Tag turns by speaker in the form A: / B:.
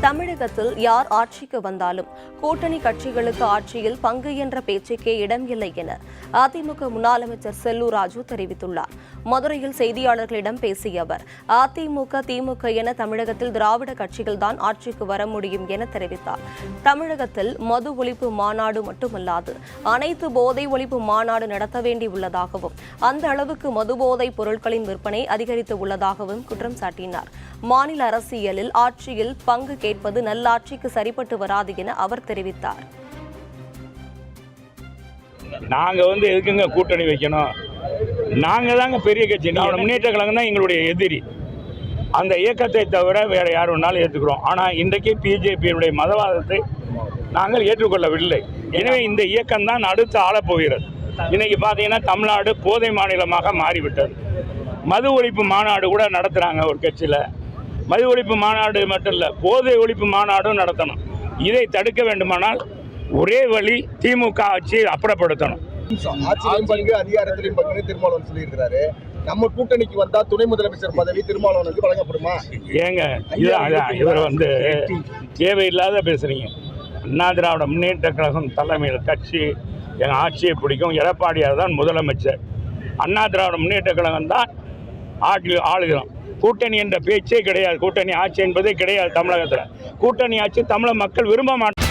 A: தமிழகத்தில் யார் ஆட்சிக்கு வந்தாலும் கூட்டணி கட்சிகளுக்கு ஆட்சியில் பங்கு என்ற பேச்சுக்கே இடம் இல்லை என அதிமுக முன்னாள் அமைச்சர் செல்லூர் ராஜு தெரிவித்துள்ளார். மதுரையில் செய்தியாளர்களிடம் பேசிய அவர், அதிமுக, திமுக என தமிழகத்தில் திராவிட கட்சிகள்தான் ஆட்சிக்கு வர முடியும் என தெரிவித்தார். தமிழகத்தில் மது ஒழிப்பு மாநாடு மட்டுமல்லாது அனைத்து போதை ஒழிப்பு மாநாடு நடத்த வேண்டியுள்ளதாகவும் அந்த அளவுக்கு மது போதைப் பொருட்களின் விற்பனை அதிகரித்து உள்ளதாகவும் குற்றம் சாட்டினார். மாநில அரசியலில் ஆட்சியில் பங்கு கேட்பது நல்லாட்சிக்கு சரிப்பட்டு வராது என அவர் தெரிவித்தார்.
B: நாங்க எதுக்குங்க கூட்டணி வைக்கணும்? நாங்க தாங்க பெரிய கட்சி. முன்னேற்ற கழகம் தான் எங்களுடைய எதிரி. அந்த இயக்கத்தை தவிர வேற யார் வேணாலும் ஏற்றுக்கிறோம். ஆனால் இன்றைக்கு பிஜேபியினுடைய மதவாதத்தை நாங்கள் ஏற்றுக்கொள்ளவில்லை. எனவே இந்த இயக்கம் தான் அடுத்து ஆளப்போகிறது. இன்னைக்கு பார்த்தீங்கன்னா தமிழ்நாடு போதை மாநிலமாக மாறிவிட்டது. மது ஒழிப்பு மாநாடு கூட நடத்துகிறாங்க ஒரு கட்சியில். மது ஒழிப்பு மாநாடு மட்டும் இல்லை, போதை ஒழிப்பு மாநாடும் நடத்தணும். இதை தடுக்க வேண்டுமானால் ஒரே வழி திமுக ஆட்சியை அப்புறப்படுத்தணும்.
C: ஆட்சியிலும் பங்கு அதிகாரத்திலும் பங்கு திருமாவளவன் சொல்லியிருக்கிறாரு. நம்ம கூட்டணிக்கு வந்தா துணை முதலமைச்சர் பதவி திருமாவளவனுக்கு வழங்கப்படுமா?
B: ஏங்க இவர் தேவையில்லாத பேசுறீங்க. அண்ணா திராவிட முன்னேற்ற கழகம் தலைமையில் கட்சி எங்கள் ஆட்சியை பிடிக்கும். எடப்பாடியார் தான் முதலமைச்சர். அண்ணா திராவிட முன்னேற்ற கழகம் தான் ஆளுகிறோம். கூட்டணி என்ற பேச்சே கிடையாது. கூட்டணி ஆட்சி என்பதே கிடையாது. தமிழகத்தில் கூட்டணி ஆட்சி தமிழக மக்கள் விரும்ப மாட்டாங்க.